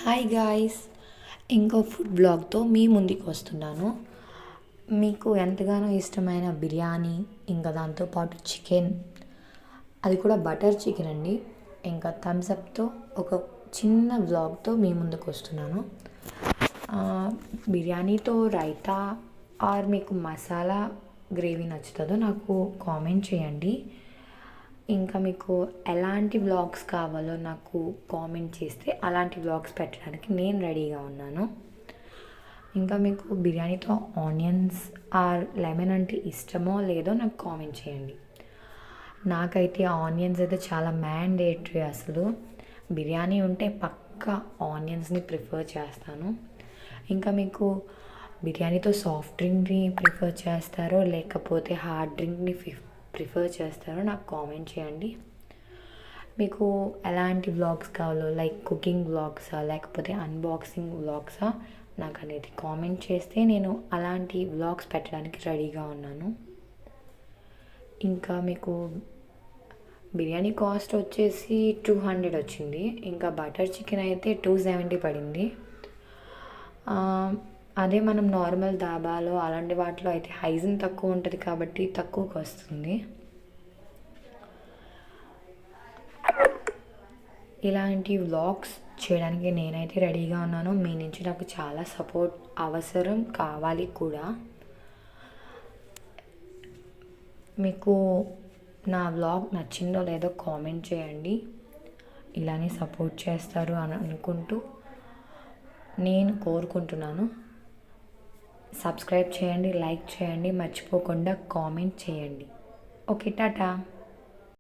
Hi guys, ఇంకో food బ్లాగ్తో మీ ముందుకు వస్తున్నాను. మీకు ఎంతగానో ఇష్టమైన బిర్యానీ, ఇంకా దాంతోపాటు చికెన్, అది కూడా బటర్ చికెన్ అండి, ఇంకా థమ్స్అప్తో ఒక చిన్న బ్లాగ్తో మీ ముందుకు వస్తున్నాను. బిర్యానీతో రైతా ఆర్ మీకు మసాలా గ్రేవీ నచ్చుతుందో నాకు కామెంట్ చేయండి. ఇంకా మీకు ఎలాంటి వ్లాగ్స్ కావాలో నాకు కామెంట్ చేస్తే అలాంటి వ్లాగ్స్ పెట్టడానికి నేను రెడీగా ఉన్నాను. ఇంకా మీకు బిర్యానీతో ఆనియన్స్ ఆర్ లెమన్ అంటే ఇష్టమో లేదో నాకు కామెంట్ చేయండి. నాకైతే ఆనియన్స్ అయితే చాలా మ్యాండేటరీ. అసలు బిర్యానీ ఉంటే పక్కా ఆనియన్స్ని ప్రిఫర్ చేస్తాను. ఇంకా మీకు బిర్యానీతో సాఫ్ట్ డ్రింక్ని ప్రిఫర్ చేస్తారో లేకపోతే హార్డ్ డ్రింక్ని ప్రిఫర్ చేస్తారో నాకు కామెంట్ చేయండి. మీకు ఎలాంటి వ్లాగ్స్ కావాలో, లైక్ కుకింగ్ వ్లాగ్సా లేకపోతే అన్బాక్సింగ్ వ్లాగ్సా నాకు అనేది కామెంట్ చేస్తే నేను అలాంటి వ్లాగ్స్ పెట్టడానికి రెడీగా ఉన్నాను. ఇంకా మీకు బిర్యానీ కాస్ట్ వచ్చేసి 200 వచ్చింది. ఇంకా బటర్ చికెన్ అయితే 270 పడింది. అదే మనం నార్మల్ దాబాలో అలాంటి వాటిలో అయితే హైజీన్ తక్కువ ఉంటుంది కాబట్టి తక్కువకి వస్తుంది. ఇలాంటి వ్లాగ్స్ చేయడానికి నేనైతే రెడీగా ఉన్నాను. మీ నుంచి నాకు చాలా సపోర్ట్ అవసరం, కావాలి కూడా. మీకు నా వ్లాగ్ నచ్చిందో లేదో కామెంట్ చేయండి. ఇలానే సపోర్ట్ చేస్తారు అని అనుకుంటూ నేను కోరుకుంటున్నాను. సబ్స్క్రైబ్ చేయండి, లైక్ చేయండి, మర్చిపోకుండా కామెంట్ చేయండి. ఓకే, టాటా.